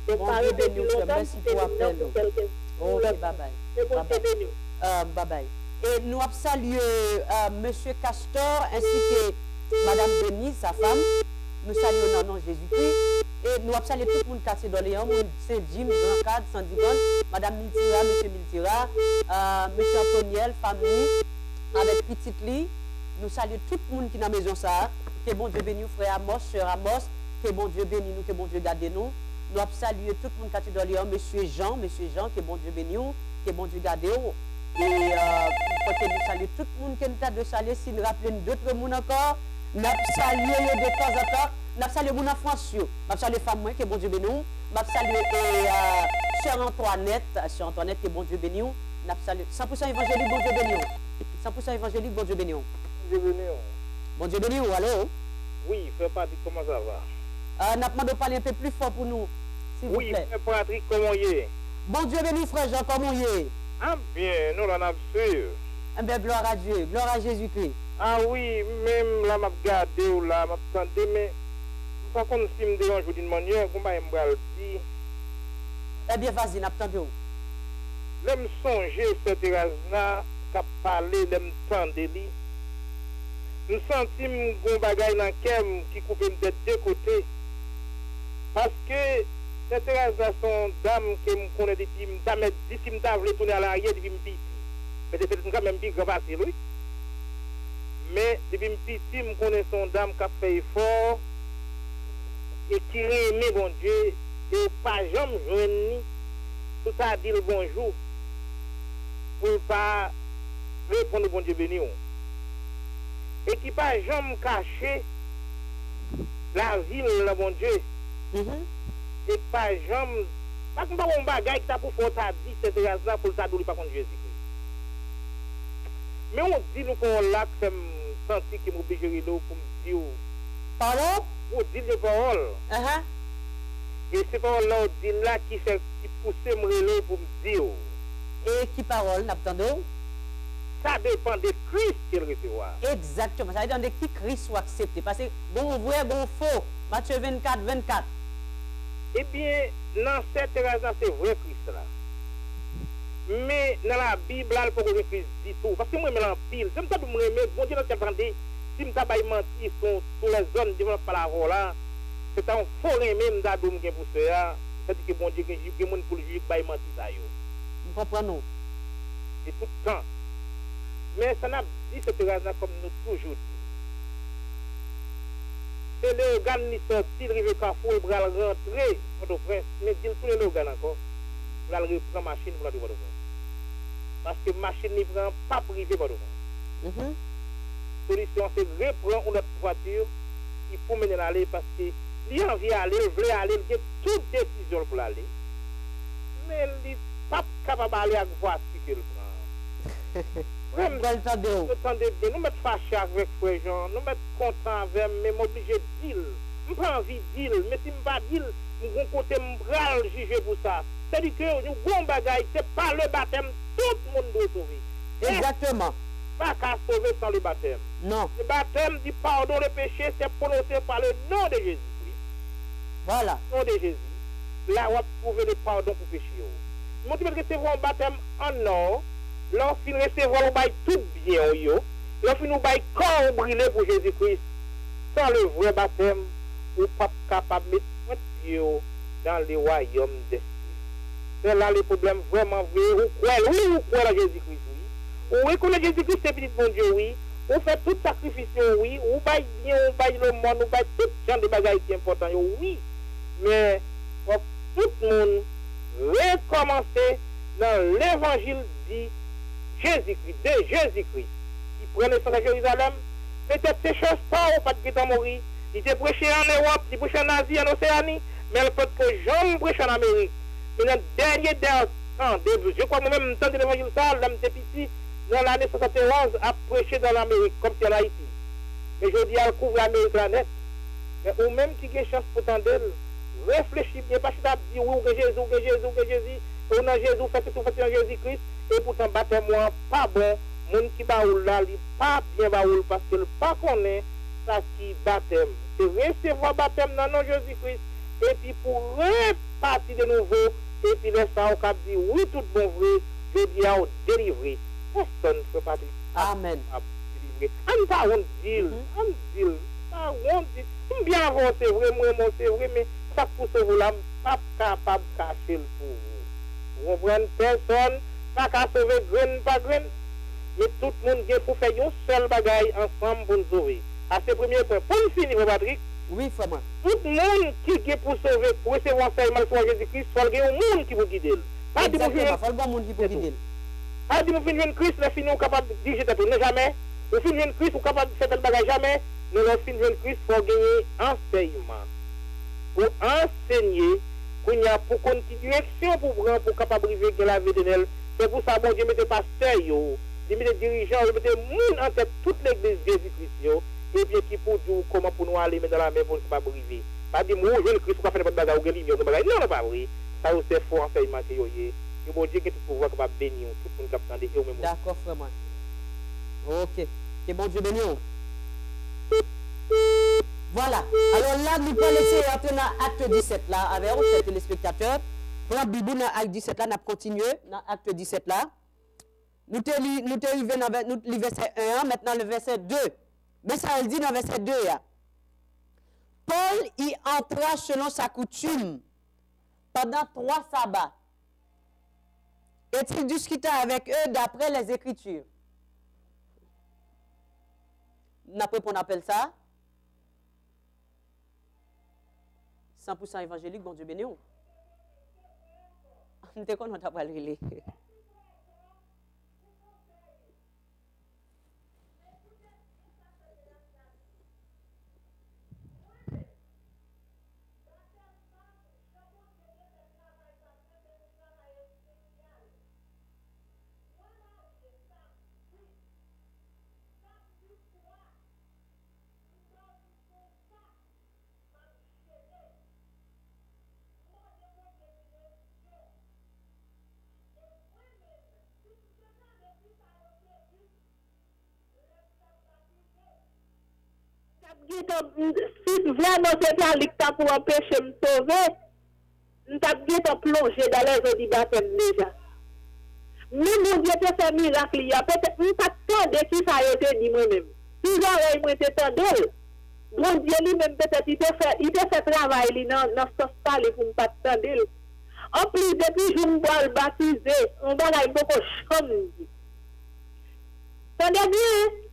Donc, Bon Dieu béni, frère. Merci pour l'appel. Ok, bye bye. Bye bye. Et nous avons salué Monsieur Castor ainsi que Madame Denise, sa femme. Nous saluons dans le nom de Jésus-Christ. Et nous avons salué tout le monde qui est dans les hommes, Saint-Jim, Jean Cad, Sandigon, Madame Miltira, Monsieur Miltira, Monsieur Antoniel, famille, avec Petite Lee. Nous saluons tout le monde qui est dans la maison. Ça. Que bon Dieu bénisse, frère Amos, sœur Amos. Que bon Dieu bénisse nous, que bon Dieu garde nous. Nous avons salué tout le monde qui est dans les hommes, Monsieur Jean, que bon Dieu bénisse nous, que bon Dieu garde nous. Et nous saluons tout le monde qui est de saluer. Si nous rappelons d'autres monde encore, nous saluons de temps en temps. Nous saluons mon enfant, nous saluons les femmes, que bon Dieu bénisse nous. Nous saluons Sœur Antoinette, que bon Dieu bénisse nous. Nous saluons 100% évangélique, bon Dieu bénisse nous. 100% évangélique, bon Dieu bénisse nous. Bon Dieu bénisse nous, allô? Oui, frère Patrick, comment ça va? Nous demandons de parler un peu plus fort pour nous, s'il vous plaît. Oui, frère Patrick, comment y est? Bon Dieu bénisse, frère Jean, comment y est? Ah bien, nous l'en avons sûr. Eh bien, gloire à Dieu, gloire à Jésus-Christ. Ah oui, même là, m'a regardé ou là, m'a entendu, mais par contre, si me dérange d'une manière, comment je me dire? Eh bien, vas-y, n'attendons. L'aime songer cette terrasse-là, qui a parlé, l'aime tendre lui. Nous sentons qu'on bagaille dans le qui coupe de deux côtés. Parce que cette terrasse-là sont dames qui me connaissent depuis, si je voulais tourner à l'arrière, depuis me petit. Mais c'est quand même plus grand facile, oui. Mais depuis me petit, je connais son dame qui a fait effort et qui aimé bon Dieu et pas jamais joindre tout ça dire bonjour pour ne pas répondre au bon Dieu béni. Et qui pas jamais caché la ville, le bon Dieu. Et pas jamais. Parce que pas un bagage qui t'a pour faire ta dit cette race-là pour ça, pas contre Jésus-Christ. Mais on dit nous qu'on l'a que c'est senti qui m'oblige de pour me dire. Pardon? On dit les paroles. Et ces paroles-là, on dit là qui pousse me pour me dire. Et qui parole, n'attendons? Ça dépend de Christ qu'il recevra. Exactement. Ça dépend de qui Christ soit accepté. Parce que bon vrai, bon faux. Matthieu 24, 24. Eh bien, dans cette raison, c'est vrai Christ là. Mais dans la Bible, là, il faut que Christ dit tout. Parce que moi, je me pile. Je me dis, bon Dieu, je me si je me menti sur les zones de la parole là, c'est un faux même d'adom qui est pour ça. C'est-à-dire que bon Dieu, il y a des gens pour le juger qui menti ça. Vous comprenez? Et tout le temps. Mais ça n'a dit cette raison comme nous toujours dit. C'est l'organe qui sorti, il arrive à Carrefour, il va rentrer, Port-au-Prince, mais il tout l'organe encore. Il va reprendre la machine pour la Port-au-Prince. Parce que la machine ne prend pas privé Port-au-Prince. La solution, c'est de reprendre notre voiture, il faut mener l'aller parce que il a envie d'aller, il veut aller, il a toute décision pour aller. Mais il n'est pas capable d'aller avec la voiture qu'il prend. Nous mettons fâchés avec frère Jean, nous mettons contents avec mais m'obligé de dire. Je n'ai pas envie de dire, mais si je ne pas dire, je vais côté me juger pour ça. C'est-à-dire que nous avons bagaille, ce n'est pas le baptême, tout le monde doit sauver. Exactement. Pas qu'à sauver sans le baptême. Non. Le baptême dit pardon le péché, c'est prononcé par le nom de Jésus. Voilà. Le nom de Jésus. Là, on va trouver le pardon pour péché. Nous devons recevoir un baptême en or. Lorsqu'il recevra le bail tout bien, lorsqu'il nous bail corps brûlé pour Jésus-Christ, sans le vrai baptême, ou pas capable de mettre pied dans le royaume des cieux. C'est là le problème vraiment vrai. Ou quoi à Jésus-Christ, oui. Ou reconnaît Jésus-Christ, c'est petit bon Dieu, oui. Ou fait tout sacrifice, oui. Ou bail bien, ou bail le monde, ou bail tout genre de bagages qui sont importants, oui. Mais tout le monde recommencer dans l'évangile dit Jésus-Christ, de Jésus-Christ. Il prenait son à Jérusalem, peut-être ces choses pas ou pas de mourir. Il était prêché en Europe, il prêché en Asie, en Océanie, mais le fait que j'aime prêcher en Amérique. Mais dans le dernier temps, je crois moi-même, temps de l'évangile ça, l'homme était petit, dans l'année 71, a prêché dans l'Amérique, comme c'est en Haïti. Mais je dis, elle couvre l'Amérique la net. Mais ou même qui a une chance pour tendre, réfléchis bien, pas que tu dis, oui, que Jésus, ou non Jésus, faites tout, faites en Jésus-Christ. Et pourtant, baptême-moi pas bon. Moun qui baoul là, il pas bien baoul parce qu'il pas connaît ça qui baptême. C'est recevoir baptême dans le nom de Jésus-Christ. Et puis pour parti de nouveau, et puis laisse ça au cap dit, oui, tout bon vrai, je dis à délivrer. Personne ne peut pas délivrer. Amen. On pas on deal, pas on dit, bien avant c'est vrai, moi c'est vrai, mais ça pour sauver là, pas capable de cacher le pour vous. Vous comprenez, personne, pas qu'à sauver graine par graine, mais tout le monde vient pour faire un seul bagaille ensemble pour nous sauver. À ce premier point, pour nous finir, Patrick. Oui, frère. Tout le monde qui est pour sauver, pour recevoir enseignement sur Jésus-Christ, il faut qu'il y ait un monde qui peut guider. Pas dire qu'il y a un monde qui peut guider. Pas dire que nous Christ, nous sommes capables de diriger tout. Non, jamais. Nous sommes Christ, nous sommes capables de faire tel bagage. Jamais. Nous sommes Christ, il faut gagner enseignement. Pour enseigner, pour continuer action pour prendre, pour capable de vivre la vie éternelle. C'est pour ça que Dieu mette pasteur, Dieu mette dirigeants, Dieu mette monde en tête toute l'église Jésus-Christ. Et bien qui pour dire comment pour nous aller dans la main pour ne pas briser. Pas dire moi je le Christ pour faire des bagages ou des lumières non non pas vrai. Ça c'est fort enseignement que yo et bon Dieu qui tout pouvoir capable bénir tout le monde qui attendait et même. D'accord frère moi. OK. Que bon Dieu bénisse. Voilà. Alors là nous pas laisser entrer dans acte 17 là avec les téléspectateurs. Prends Bible dans acte 17 là n'a continuer dans acte 17 là. Nous t'es arrivé dans le verset 1 maintenant le verset 2. Mais ça, elle dit dans verset 2, Paul y entra selon sa coutume pendant 3 sabbats. Et il discuta avec eux d'après les Écritures. N'après qu'on appelle ça 100% évangélique, bon Dieu béni. On était qu'on t'a pas le Si vraiment c'est un licta pour empêcher de me sauver, nous avons plongé dans les eaux du baptême déjà. Mais mon Dieu te fait miracle, il y a peut-être une pas de qui ça a été dit moi-même. Si j'aurais moi été tendu, mon Dieu lui-même peut-être il te fait travail dans ce stade pour ne pas tendre. En plus, depuis que je me vois le baptiser, on va aller beaucoup chambre. Tendez bien.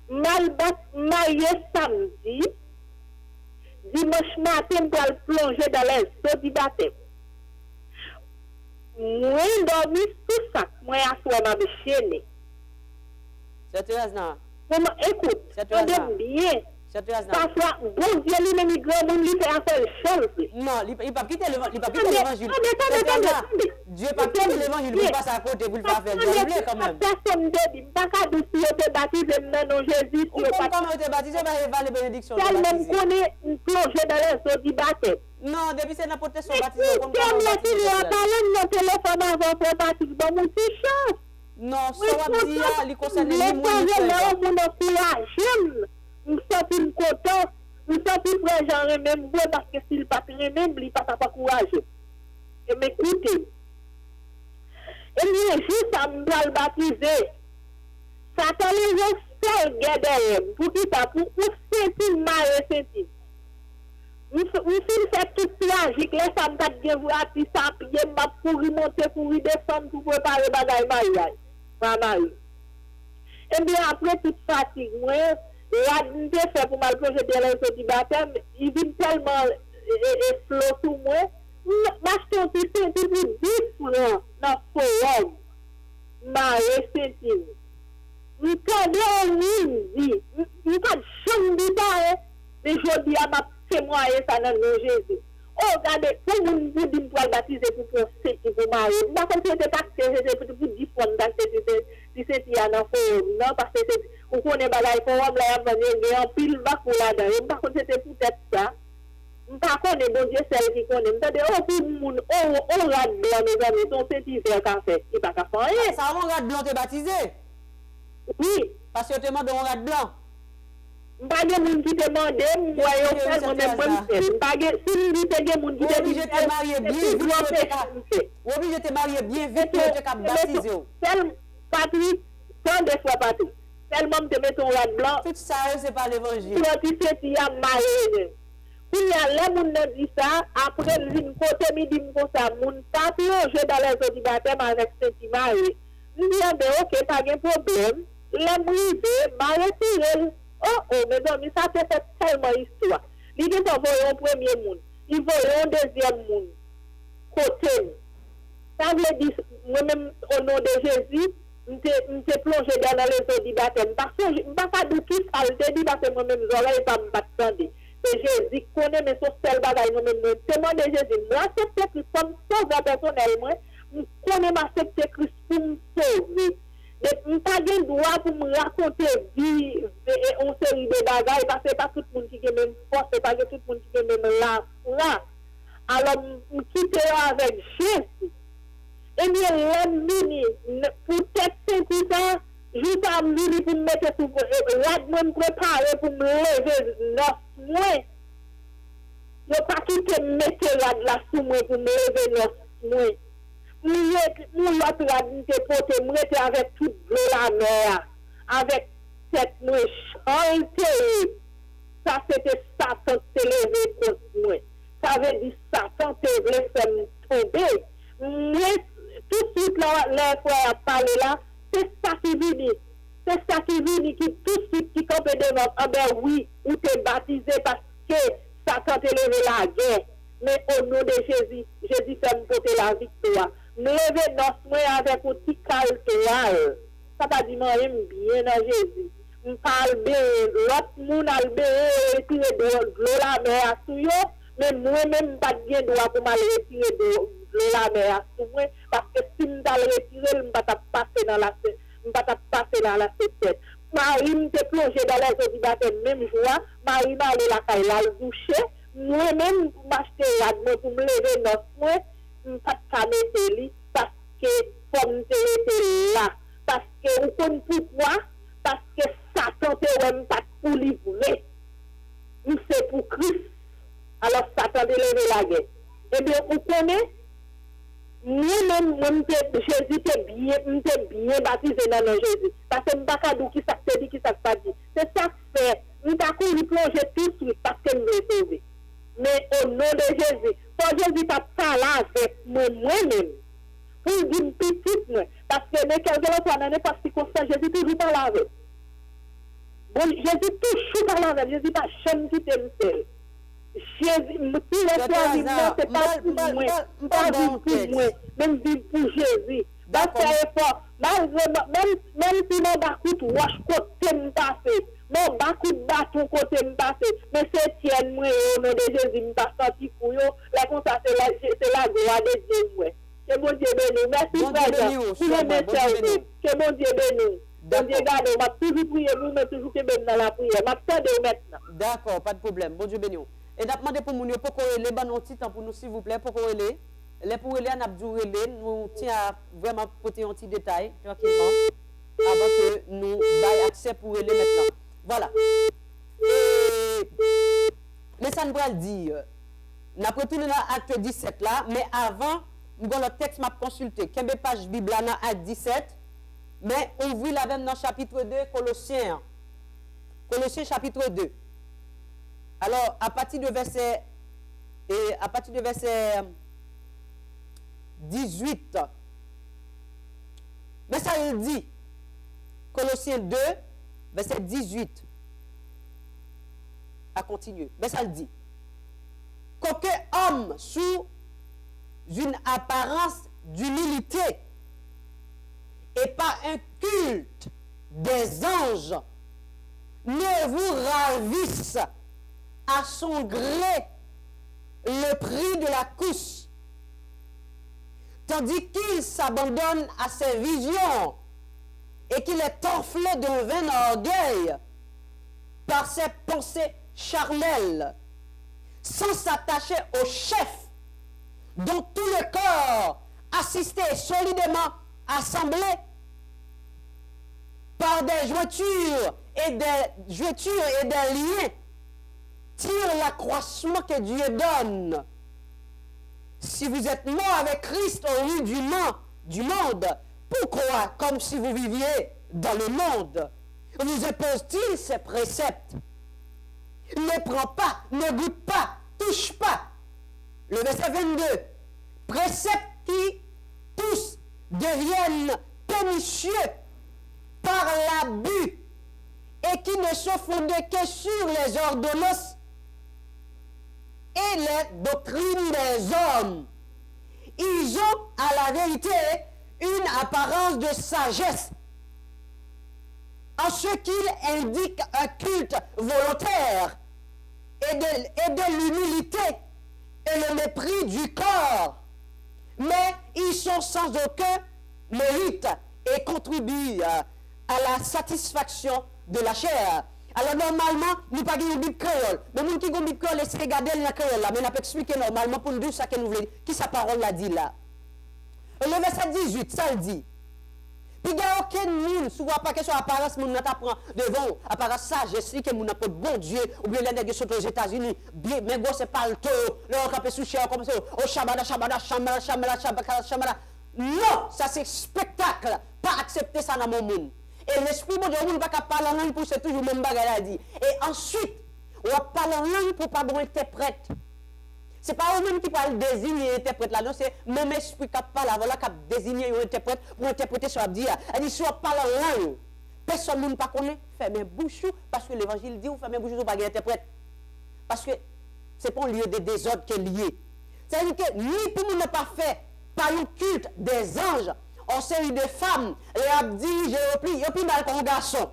Maillé samedi, dimanche matin, pour plonger dans les eaux du baptême. Moi, dormi sous ça, moi, assois ma chaîne. C'est Thérèse-là. Écoute, tendez bien. Parfois, bon Dieu lui-même, il grand monde, il fait affaire chose. Non, il ne peut pas quitter l'évangile. Dieu ne peut pas quitter l'évangile, il passe à côté pour le faire Dieu quand même. Personne ne dit, pas qu'à douce, il te baptisé dans Jésus. Comment il te baptisé, il va les bénédictions. Tellement connaît une plongée dans les eaux du baptême. Non, depuis c'est n'importe son baptisé. Comme si on parle de téléphone avant de baptiser, bon, mon petit chat. Non, ça va dire, il concerne les nous sommes contents, nous sommes frères Jean même parce que s'il pas même, il pas courageux. Et m'écoutez. Et bien, juste à me baptiser, ça t'a les seul guerre pour qui ça, pour sentir mal sentir. Nous fait tout tragique, les femmes pas de voir puis ça pied m'a pour remonter pour descendre pour préparer bagaille mariage. Et bien après toute fatigue, moi la dinde fait pour mal projet de la du baptême, il vient tellement flot tout moi. M'acheter un petit ceinture pour 10 francs dans le forum. Ma ressentie. Nous connaissons midi. Nous pas de chambre d'État. Mais je dis à ma témoigner ça dans le nom Jésus. Oh, regardez, pour vous dire pour baptiser pour ceinture pour marier. Je ne sais pas si c'était pas que pour 10 francs d'acheter si c'était dans le forum. Non, parce que vous connaissez pas le forum, là, il y a un pile bas pour là-dedans. Je ne sais pas si c'était peut-être ça. Par contre, bon Dieu, c'est qui connaît. C'est-à-dire, pour le monde, on rade blanc, mes amis, son petit verre café. Il n'y a pas qu'à faire. Ça, on rade blanc, t'es baptisé? Oui. Parce que tu demandes on rade blanc. Pas de monde qui demande, moi, si vous avez monde qui obligé de te marier bien vite, obligé de te marier bien vite, tu es capable de baptiser. Patrick, tant de fois Patrick, tellement te mettre un rad blanc. Tout ça, c'est pas l'évangile. Tu sais, tu as marié. Puis il y a les gens qui disent ça, après le vin côté midi comme ça, moun pas plonger dans les eaux du baptême avec ce qui marié. Je dis, ok, pas de problème. Les brisés, mariés, oh, mes amis, ça fait tellement histoire. Ils disent envoyer un premier monde, ils voient un deuxième monde. Côté. Ça veut dire, moi-même, au nom de Jésus, je me plongé dans les eaux du baptême. Parce que je ne sais pas d'où qui ça le dit, parce que moi-même, je n'aurais pas me battre. C'est Jésus qui connaît mes seul bagaille, moi-même, je demande Jésus. Moi, c'est Christ comme sauveur personnellement, je connais ma secte Christ pour me sauver. Je n'ai pas de droit pour me raconter vie et une série de bagailles, parce que pas tout le monde qui a même force, pas tout le monde qui a même là. Alors, je quitte avec Jésus. Et bien, l'ennemi, peut-être c'est tout ça, je pas venir pour me mettre sur là, me préparer pour me lever 9 mois. Je ne pas quitter me mettre là de la sous moi pour me lever 9 mois. Nous, l'autre là, nous te avec toute la mer, avec cette moi chantée. Ça, c'était Satan qui s'est levé contre moi. Ça veut dire Satan te voulait faire me tomber. Mais tout de suite, les frères parlé là, c'est ça qui vient. C'est ça qui vient, qui tout de suite, qui compte devant. Ah ben oui, ou t'es baptisé parce que Satan t'a levé la guerre. Mais au nom de Jésus, Jésus fait me porter la victoire. Me lever dans moi avec un petit caltoal. Ça va dire, moi, j'aime bien dans Jésus. Je parle bien, l'autre monde a le bien, retirer de l'eau la mer à tout, mais moi-même, pas bien droit pour m'aller retirer de l'eau la mer à tout, parce que si je vais retirer, je ne vais pas passer dans la tête. Marie me plongé dans les eaux du baptême, même joie, Marie m'a allé la caille, la doucher, moi-même, m'acheter pour me lever dans moi, je ne vais pas mettre parce que comme tu es là, parce que vous connaissez pourquoi, parce que Satan te même pas pour livrer. C'est pour Christ. Alors Satan te lever la guerre. Eh bien, vous connaissez, moi-même, Jésus t'est bien baptisé dans le Jésus. Parce que je ne sais pas qui ça te dit, qui ça pas dit. C'est ça que fait. Je ne peux pas plonger tout de suite parce que je me sauver. Mais au nom de Jésus, quand Jésus t'a parlé avec moi-même, pour dire petite, parce que mais quelqu'un d'autre n'en est pas si constant, Jésus toujours parle avec. Bon, Jésus toujours parle avec, Jésus pas jamais qui t'aime seul. Jésus, tous les soirs, c'est pas pour moi, pas pour moi, même pour Jésus. Parce que même si mon bacoute wash côté me passe, mon bacoute bâton côté me passe, mais c'est tienne moi au nom de Jésus me passe sorti pour yo, là comme ça c'est la gloire de Dieu moi. Que mon Dieu bénisse. Merci frère. Que mon Dieu bénisse. Bon Dieu garde, on va toujours prier vous, mais toujours que même dans la prière. M'attendez maintenant. D'accord, pas de problème. Bon Dieu bénisse. Et d'appeler pour nous pour corréler ban un petit temps pour nous s'il vous plaît pour corréler. Les pour les nous tient à vraiment porter un petit détail tranquillement avant que nous ayons accès pour les maintenant. Voilà. Les Sanbral dit, nous avons retourné dans l'acte 17 là, mais avant, nous avons le texte m'a consulté. Quelle page Bible là dans acte 17, mais on ouvre la même dans chapitre 2, Colossiens. Colossiens chapitre 2. Alors, à partir de verset 18, mais ça il dit, Colossiens 2, verset 18, à continuer, mais ça il dit, qu'aucun homme sous une apparence d'humilité et pas un culte des anges ne vous ravisse à son gré le prix de la course, tandis qu'il s'abandonne à ses visions et qu'il est enflé d'un vain orgueil par ses pensées charnelles, sans s'attacher au chef, dont tout le corps assisté solidement assemblé par par des jointures et des liens, tire l'accroissement que Dieu donne. Si vous êtes mort avec Christ au lieu du monde, pourquoi, comme si vous viviez dans le monde, vous impose-t-il ces préceptes? Ne prends pas, ne goûte pas, touche pas. Le verset 22. Préceptes qui tous deviennent pernicieux par l'abus et qui ne sont fondés que sur les ordonnances et les doctrines des hommes. Ils ont à la vérité une apparence de sagesse en ce qu'ils indiquent un culte volontaire et de l'humilité et le mépris du corps. Mais ils sont sans aucun mérite et contribuent à la satisfaction de la chair. Alors normalement, nous pas une Bible créole. Mais nous qui avons une Bible créole, laissez regarder la créole là. Mais on peut expliquer normalement pour nous dire ça que nous voulons. Qui sa parole l'a dit là? Le verset 18, ça le dit. Puis il n'y a aucun monde, souvent pas question apparence, nous n'apprend devant, apparence sagesse, que nous n'avons pas bon Dieu, ou bien les nègres sont aux États-Unis, bien, mais bon, c'est pas le taux, là, on peut soucher, comme ça, oh, shabada. Non, ça c'est spectacle, pas accepter ça dans mon monde. Et l'esprit bon Dieu, on ne va pas parler en langue pour c'est toujours le même bagage à dire. Et ensuite, on va parler en langue pour pas bon interprète. Ce n'est pas eux-mêmes qui parlent désigner interprète là, non, c'est même esprit qui parle, voilà, qui désigner un interprète pour interpréter ce qu'on dit. Elle dit, si on parle en langue, personne ne pas connaît, fermez bouche, parce que l'évangile dit, ou fermez bouche, ou pas interprète. Parce que ce n'est pas un lieu de désordre qui est lié. C'est-à-dire que ni pour nous ne pas fait par le culte des anges, en série de femmes, et a dit, il y a plus mal qu'un garçon.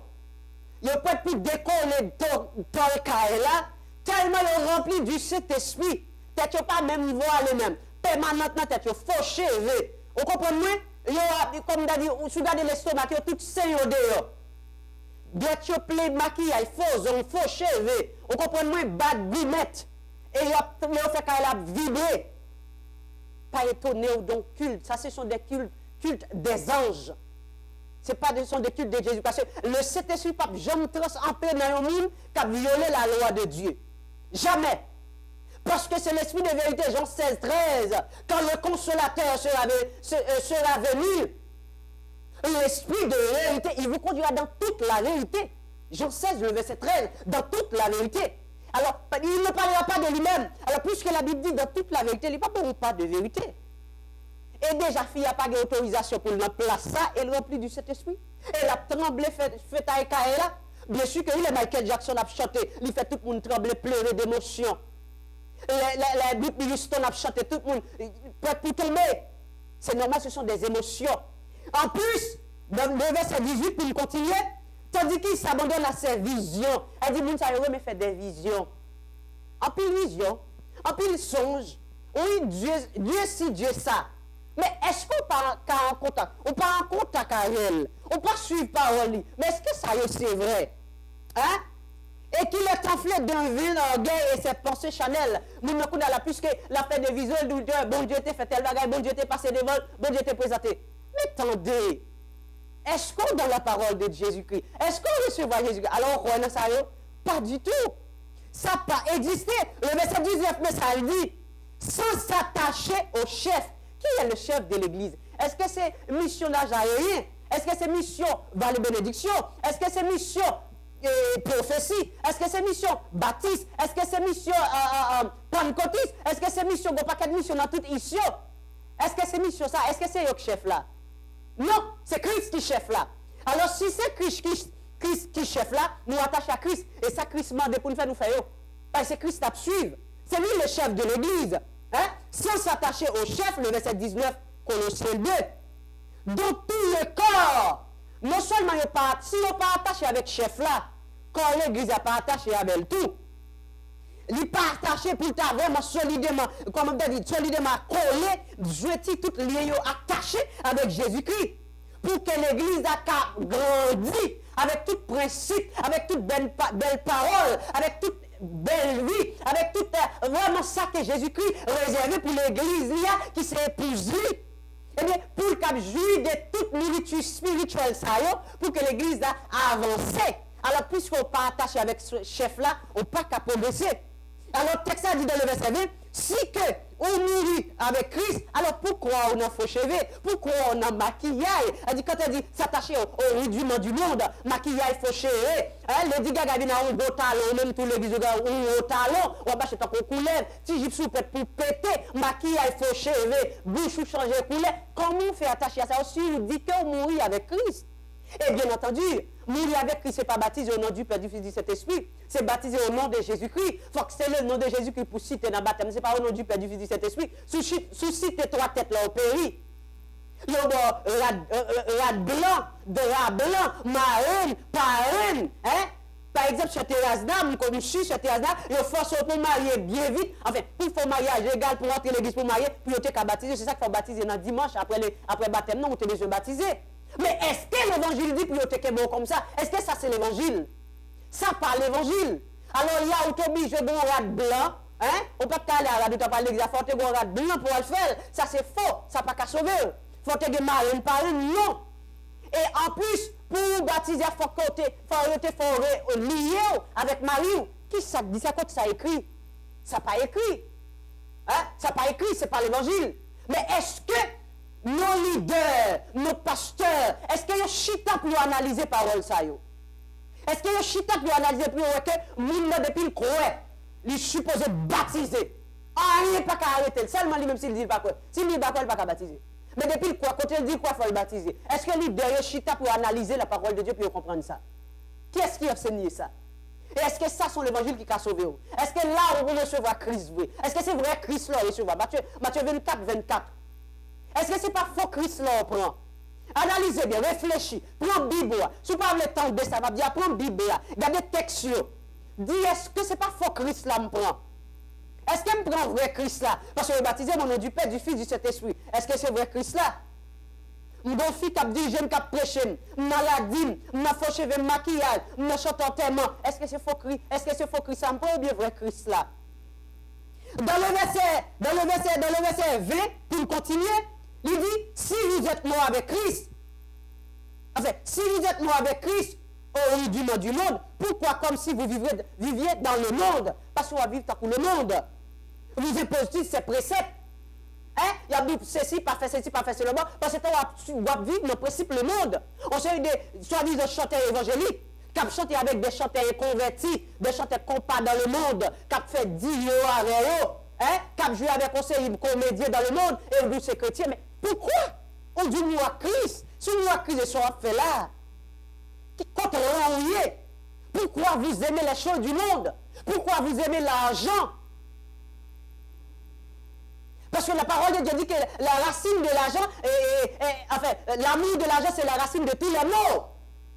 Il n'y a pas plus décoller dans le cas là, tellement il est rempli du Saint-Esprit. Peut-être pas même voir le même. Permanentement, tête fauché. Vous comprenez? Comme dit, si vous regardez l'estomac, il y a tout sain dehors. Bien que plein de maquillage, faux cheveux. Vous comprenez? Bad guillemette. Et il y a fait qu'elle a vibré. Pas étonné donc culte. Ça, ce sont des cultes des anges. Ce sont des cultes de Jésus. Parce que le Saint-Esprit, pas jamais transpiré dans le monde qui a violé la loi de Dieu. Jamais. Parce que c'est l'esprit de vérité, Jean 16, 13. Quand le consolateur sera venu, l'esprit de vérité, il vous conduira dans toute la vérité. Jean 16, le verset 13, dans toute la vérité. Alors, il ne parlera pas de lui-même. Alors, puisque la Bible dit dans toute la vérité, il ne parle pas de vérité. Et déjà, fille n'a pas d'autorisation pour le place ça, elle remplit du Saint-Esprit. Elle a tremblé, fait à Ekaela. Bien sûr que le Michael Jackson a chanté, il fait tout le monde trembler, pleurer d'émotion. La Bible Houston a chanté, tout le monde prêt pour tomber. C'est normal, ce sont des émotions. En plus, dans le verset 18, pour continuer, tandis qu'il s'abandonne à ses visions. Elle dit, moun sa mais fait des visions. En pile vision, en pile songe. Oui, Dieu si, Dieu ça. Mais est-ce qu'on parle en contact? On parle en contact avec elle. On peut suivre parole. Mais est-ce que ça c'est vrai? Hein? Et qu'il est enflé d'un vin orgueil et ses pensées Chanel. Nous ne connaissons la plus que la fait de vision, bon Dieu t'est fait tel bagage, bon Dieu t'est passé devant, bon Dieu t'est présenté. Mais attendez, est-ce qu'on dans la parole de Jésus-Christ? Est-ce qu'on recevra Jésus-Christ? Alors on croit dans ça? Pas du tout. Ça n'a pas existé. Le verset 19, mais ça le dit, sans s'attacher au chef. Qui est le chef de l'église? Est-ce que c'est missionnaire aérien? Est-ce que c'est mission Vallée Bénédiction? Est-ce que c'est mission prophétie? Est-ce que c'est mission baptiste? Est-ce que c'est mission pentecôtiste? Est-ce que c'est mission, bon paquet de mission dans toute mission? Est-ce que c'est mission ça? Est-ce que c'est le chef là? Non, c'est Christ qui chef là. Alors si c'est Christ qui chef là, nous attachons à Christ. Et ça, Christ m'a pour nous faire parce que Christ a suivre. C'est lui le chef de l'église. Hein? Sans s'attacher au chef, le verset 19, Colossiens 2. Dans tout le corps, non seulement si on n'est pas attaché avec le chef là, quand l'église n'est pas attachée avec tout, il n'est pas attaché pour ta vraiment solidement, comme on dit, solidement collé, jeter tout lié attaché avec Jésus-Christ. Pour que l'église a grandi avec tout principe, avec toute belle parole, avec toute belle vie, avec tout vraiment ça que Jésus-Christ réservé pour l'église qui s'est épousée. Eh bien, pour le jouir de toute nourriture spirituelle, ça, pour que l'église a avancé. Alors, puisqu'on n'est pas attaché avec ce chef-là, on n'a pas qu'à progresser. Alors, le texte a dit dans le verset 20, si que on mourit avec Christ, alors pourquoi on a faux cheveux? Pourquoi on a maquillage? Elle dit, quand elle dit s'attacher au rudiment du monde, maquillage faux cheveux, Lady Gaga vient à un beau talon, même tous les églises ont un beau talon, on va acheter un couleur, si j'y sous pour péter, maquillage faux cheveux, bouche ou changer couleur. Comment on fait attacher à ça aussi? On dit qu'on mourit avec Christ. Et bien entendu, mourir avec Christ, ce n'est pas baptisé au nom du Père, du Fils, du Saint-Esprit. C'est baptisé au nom de Jésus-Christ. Il faut que c'est le nom de Jésus-Christ pour citer dans le baptême. Ce n'est pas au nom du Père, du Fils, du Saint-Esprit. Sous citer trois têtes là au pays. Il y a rat blanc, drap blanc, marraine, parraine. Hein? Par exemple, sur terrasse d'âme, comme je suis sur terrasse d'âme, il faut pour marier bien vite. Enfin, pour faire mariage légal, pour entrer l'église pour marier, puis il faut baptiser. C'est ça qu'il faut baptiser dans dimanche, après le baptême. Non, on te besoin baptiser. Mais est-ce que l'évangile dit pour te bon comme ça? Est-ce que ça c'est l'évangile? Ça parle l'évangile. Alors il y a autobus, je un rat blanc. Hein? On peut pas aller à la radio, parler de faut te un rat blanc pour le faire. Ça c'est faux, ça pas qu'à sauver. Faut te marine parraine, non. Et en plus, pour baptiser, il faut lier avec Marie. Qui ça dit ça quand ça écrit? Ça pas écrit. Hein? Ça pas écrit, c'est pas l'évangile. Mais est-ce que nos leaders, nos pasteurs, est-ce qu'il y a chita pour analyser parole ça yo? Est-ce qu'il y a chita pour analyser pour que moun depuis le croix, il supposé baptiser? Ah, il n'est pas qu'à arrêter, seulement lui même s'il dit pas quoi. S'il dit pas quoi, il pas qu'à baptiser. Mais depuis le croix, quand il dit quoi, il faut le baptiser. Est-ce que leader y a chita pour analyser la parole de Dieu pour comprendre ça? Qui est-ce qui a enseigné ça? Et est-ce que ça sont l'évangile qui a sauvé? Est-ce que là on recevra Christ vrai? Est-ce que c'est vrai Christ là recevra? Matthieu 24, 24. Est-ce que ce n'est pas faux Christ là on prend? Analysez bien, réfléchissez, prends la Bible. Si vous parlez tant de ça, va dire, prends la Bible, regardez le texte. Dis, est-ce que ce n'est pas faux Christ là me prend? Est-ce que me prend vrai Christ là? Parce que je baptisé mon nom du Père, du Fils, du Saint-Esprit. Est-ce que c'est vrai Christ là? Mon fils qui a dit, j'aime qui a prêché, maladie, m'a fauché, maquillage, m'a chanté enterrement. Est-ce que c'est faux Christ? Est-ce que c'est faux Christ là me prend ou bien vrai Christ là? Dans le verset 20, pour continuer, il dit, si vous êtes mort avec Christ, enfin, si vous êtes mort avec Christ, au rudiment du monde, pourquoi comme si vous viviez dans le monde? Parce qu'on va vivre pour le monde. Vous imposez ces préceptes. Hein? Il y a dit ceci, pas fait ceci, pas fait cela. Parce que on va vivre dans le principe le monde. On sait des soi-disant chanteurs évangéliques, qui ont chanté avec des chanteurs convertis, des chanteurs compas dans le monde, qui ont fait 10 euros avec eux, hein? Qui ont joué avec un série de comédiens dans le monde, et vous c'est chrétien. Mais pourquoi on dit nous à Christ? Si nous à Christ, ils sont fait là. Qui contre vous? Pourquoi vous aimez les choses du monde? Pourquoi vous aimez l'argent? Parce que la parole de Dieu dit que la racine de l'argent, enfin, l'amour de l'argent, c'est la racine de tous les maux.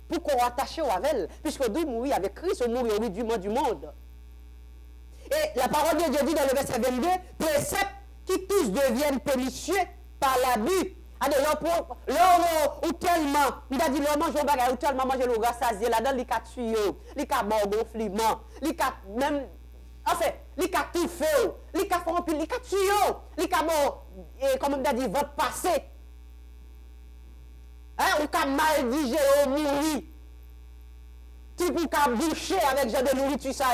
Pourquoi on attache avec elle? Puisque nous mourir avec Christ, on mourit au rudiment du monde. Et la parole de Dieu dit dans le verset 22, préceptes qui tous deviennent pernicieux par l'abus. Alors, ou tellement, il a dit, l'homme mange au bagage, ou tellement manger le rassasié là-dedans, il a tué, il a bon gonflement, il a même, enfin, il a tout fait, il a fait un pile, il a tué, il a bon, comme on a dit, votre passé. Hein, ou a mal digéré, ou mourir. Tu peux boucher avec genre de nourriture, ça,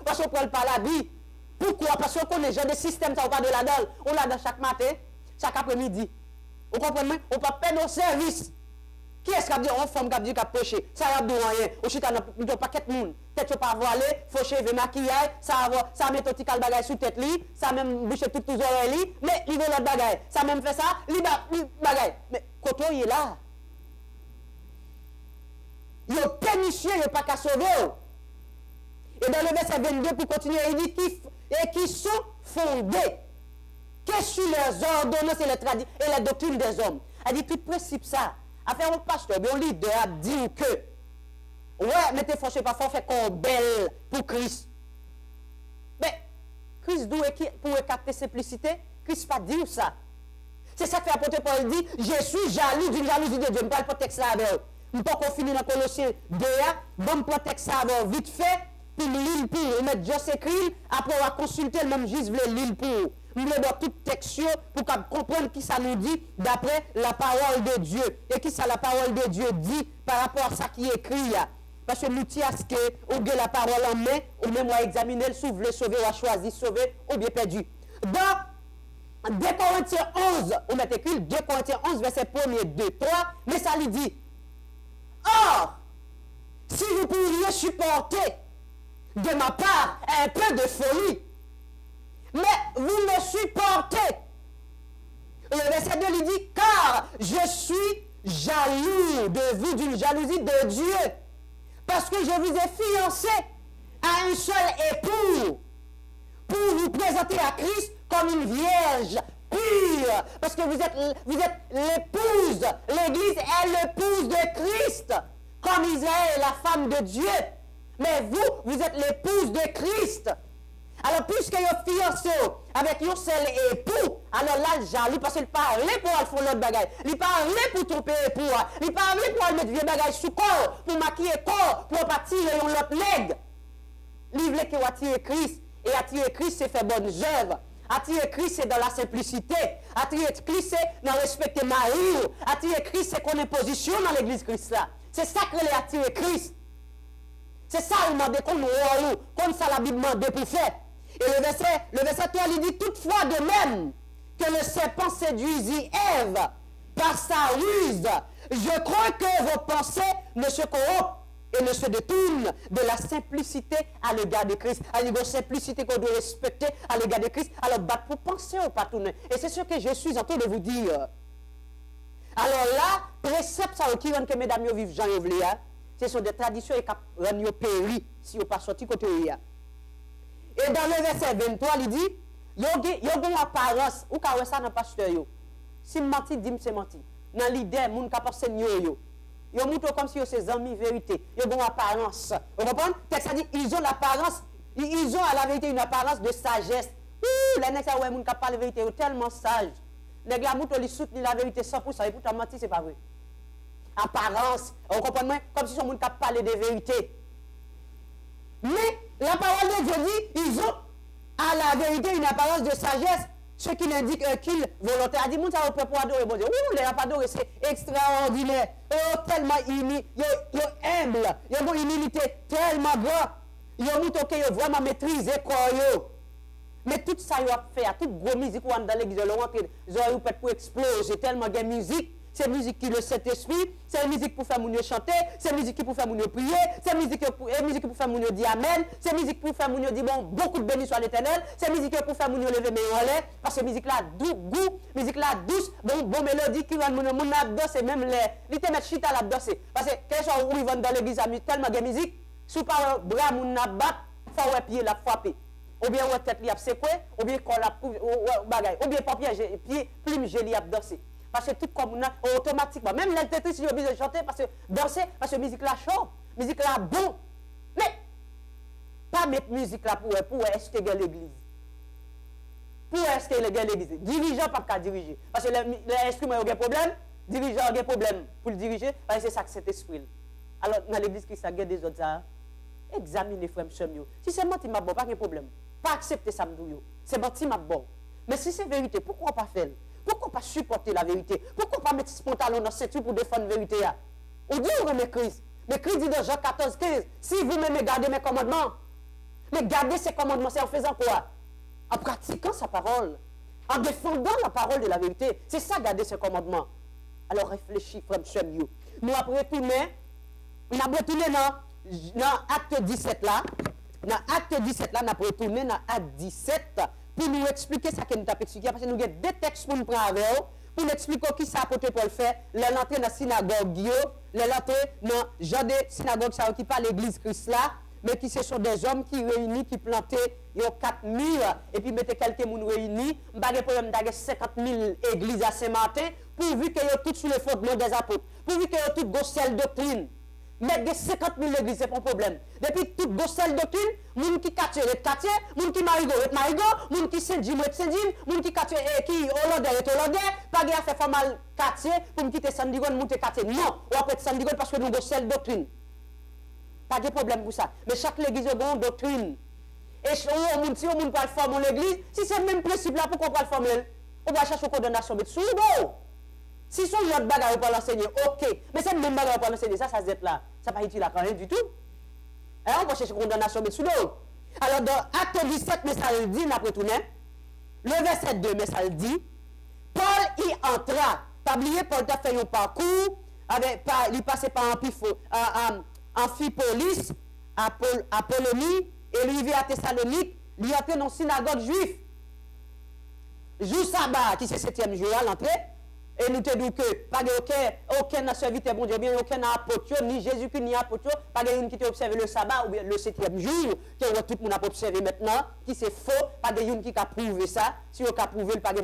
parce qu'on prend pas la vie. Pourquoi? Parce qu'on connaît genre de système, ça, on pas de la dalle. On l'a dans chaque matin, chaque après-midi. Vous comprenez? On ne peut pas payer nos services. Qui est-ce qui a dit, on femme qui a dit qu'à prêcher? Ça n'a rien. On chita dans paquet de monde. Tête pas voilée, fauché, maquillage, ça met un petit bagage sous tête li, ça même boucher toutes les oreilles, mais il veut l'autre bagage. Ça même fait ça, il bagage. Mais quand il est là, il est pernicieux, il n'est pas qu'à sauver. Et dans le verset 22, pour continuer, il dit qui sont fondés. Que sur les ordonnances et les doctrines des hommes. Elle dit tout principe ça. A faire un pasteur, un leader a dit que ouais, mais t'es fâché pas fort, fait qu'on belle pour Christ. Mais Christ doit pour écarter simplicité, Christ pas dire ça. C'est ça que fait apôtre Paul dit, je suis jaloux d'une jalousie de Dieu. Je ne parle pas de texte là avec. Je ne peux pas finir dans Colossiens 2, bon pour texte là avec vite fait, puis l'île pour mettre Dieu s'écrit, après on va consulter le même juge, l'île pour. nous avons tout texte pour comprendre qui ça nous dit d'après la parole de Dieu. Et qui ça la parole de Dieu dit par rapport à ça qui est écrit. Parce que nous disons que ou bien la parole en main, ou même à examiner le souffle, le sauver, ou à choisir, sauver, ou bien perdu. Dans 2 Corinthiens 11, on met écrit 2 Corinthiens 11, verset 1er, 2, 3, mais ça lui dit, or, si vous pourriez supporter de ma part un peu de folie, mais vous me supportez. Le verset 2 lui dit, car je suis jaloux de vous, d'une jalousie de Dieu, parce que je vous ai fiancé à un seul époux, pour vous présenter à Christ comme une vierge pure, parce que vous êtes l'épouse, l'Église est l'épouse de Christ, comme Israël est la femme de Dieu. Mais vous êtes l'épouse de Christ. Alors, puisque vous êtes fiancé avec un seul époux, alors là, jaloux, parce qu'il parlait pour faire l'autre bagaille. Il parlait pour tromper l'époux. Il parlait pour mettre vieux bagaille sous corps, pour maquiller corps, pour pas tirer l'autre leg. Il voulait qu'il attire Christ. Et attirer Christ, c'est faire bonnes œuvres. Attirer Christ, c'est dans la simplicité. Attirer Christ, c'est dans respecter Marie. Attirer Christ, c'est qu'on est position dans l'église Christ là. C'est ça que les attirer Christ. C'est ça il demande qu'on nous comme ça la Bible demande pour faire. Et le verset 3 lui dit toutefois de même que le serpent séduisit Ève par sa ruse. Je crois que vos pensées ne se corrompent et ne se détournent de la simplicité à l'égard de Christ. À l'égard de la simplicité qu'on doit respecter à l'égard de Christ. Alors, pour penser au pas tourner. Et c'est ce que je suis en train de vous dire. Alors là, précepte ça qui rend que mesdames vivent Jean Evléa, ce sont des traditions et qui rendent péri si vous pas sorti côté là. Et dans le verset 23, il dit, il y a une apparence, ou quand ça dans pasteur yo. Si menti, dit c'est menti. Dans l'idée, moun ka pense yo. Yo montre comme si c'est amis vérité. Yo une apparence. Vous comprenez? Ça dit ils ont l'apparence, ils ont à la vérité une apparence de sagesse. Ouh, les nèg ça ouais moun ka parle vérité, yo tellement sage. Les gars montre li soutenir la vérité 100% et pourtant menti c'est pas vrai. Apparence, vous comprenez? Comme si son moun ka parler de vérité. Mais la parole de Dieu dit, ils ont à la vérité une apparence de sagesse, ce qui indique qu'ils volontaire. A dit, moun ça peut pour adorer bon Dieu. Ouh, les adorer, c'est extraordinaire. Oh, tellement humble, humble, ils ont une humilité tellement grande. Ils ont montré qu'ils ont vraiment maîtrisé quoi. Mais tout ça, ils ont fait, toute grosse musique dans l'église, ils ont fait pour exploser tellement de musique. C'est musique qui le Saint-Esprit, c'est musique pour faire mon chanter, c'est musique qui pour faire mon prier, c'est musique pour faire mon dire amen, c'est musique pour faire mon dire bon, beaucoup de béni soit l'Éternel, c'est musique pour faire mon lever mes en l'air, parce que musique là goût, musique là douce, bon mélodie qui rend mon danser même les, il te met chita la danser, parce que quelque chose où ils vont dans l'église tellement de musique, sous par bras mon bat, faut ouais pied la frapper. Ou bien ouais tête li a secoué, ou bien corps la bagaille, ou bien papier pied plume joli a danser. Parce que tout comme automatiquement, même l'interprète, si j'ai obligé de chanter, parce que danser, parce que la musique là chaud, la musique là bon. Mais, pas mettre musique là pour est-ce que l'église. Pour est-ce que l'église. Dirigeant, pas qu'à diriger. Parce que l'instrument a un problème, dirigeant a un problème pour le diriger, parce que c'est ça que c'est esprit. Alors, dans l'église qui s'agit des autres, examinez frère mieux. Si c'est menti, ma bon, pas de problème. Pas accepter ça, c'est menti, ma bon. Mais si c'est vérité, pourquoi pas faire? Pourquoi pas supporter la vérité? Pourquoi pas mettre ce pantalon dans cette pour défendre la vérité? On dit on remet Christ. Mais Christ dit dans Jean 14, 15, si vous m'aimez, gardez mes commandements. Mais garder ces commandements, c'est en faisant quoi? En pratiquant sa parole. En défendant la parole de la vérité. C'est ça, garder ses commandements. Alors réfléchis, frère, mieux. Nous avons retourné dans acte 17 là. Dans acte 17 là, nous avons retourné dans acte 17 pour nous expliquer ça que nous avons expliqué. Parce que nous avons deux textes pour nous prendre avec eux, pour nous expliquer qui ça apporte pour le faire. L'entrée dans la synagogue, l'entrée dans genre de synagogue qui parle l'église Christ là, mais qui ce sont des hommes qui réunis, qui plantaient 4 murs, et puis mettaient quelques personnes réunis. Je n'ai pas de problème d'avoir 50 000 églises à Saint-Martin, pourvu qu'ils soient tous sous le fondement des apôtres, pourvu qu'ils soient tous gossel doctrine. Mettre 50 000 églises, c'est pas un problème. Depuis toute gossel doctrine, moun qui quartier est quartier, moun qui marigo est marigo, moun qui Saint-Jim est Saint-Jim, moun qui quartier qui hollandais est hollandais, pas de faire formal quartier pour me quitter Sandigon, monter quartier. Non, on va être Sandigon parce que nous gossel doctrine. Pas de problème pour ça. Mais chaque église a une doctrine. Et si on peut former l'église, si c'est le même principe là, pourquoi on peut le former? On va chercher une condamnation de sous. Si son autre bagage on peut l'enseigner, ok. Mais c'est le même bagage on peut l'enseigner, ça se dit là. Ça n'a pas utile à rien du tout. Et on va chercher une condamnation de sous. Alors dans Acte 17, mais ça le dit, après tout, le verset 2, mais ça le dit, Paul y entra. Pas oublier, Paul a fait un parcours, il passait par Amphipolis, Apollonie, et lui vit à Thessalonique, lui entré dans une synagogue juive. Jour sabbat, qui c'est 7e jour à l'entrée, et nous te disons que pas aucun serviteur bon Dieu, bien aucun apôtre, ni Jésus-Christ, ni apôtre, pas de qui t'a observé le sabbat ou bien le 7e jour, que tout le monde a observé maintenant, qui c'est faux, pas de qui a prouvé ça, si on a prouvé, pas de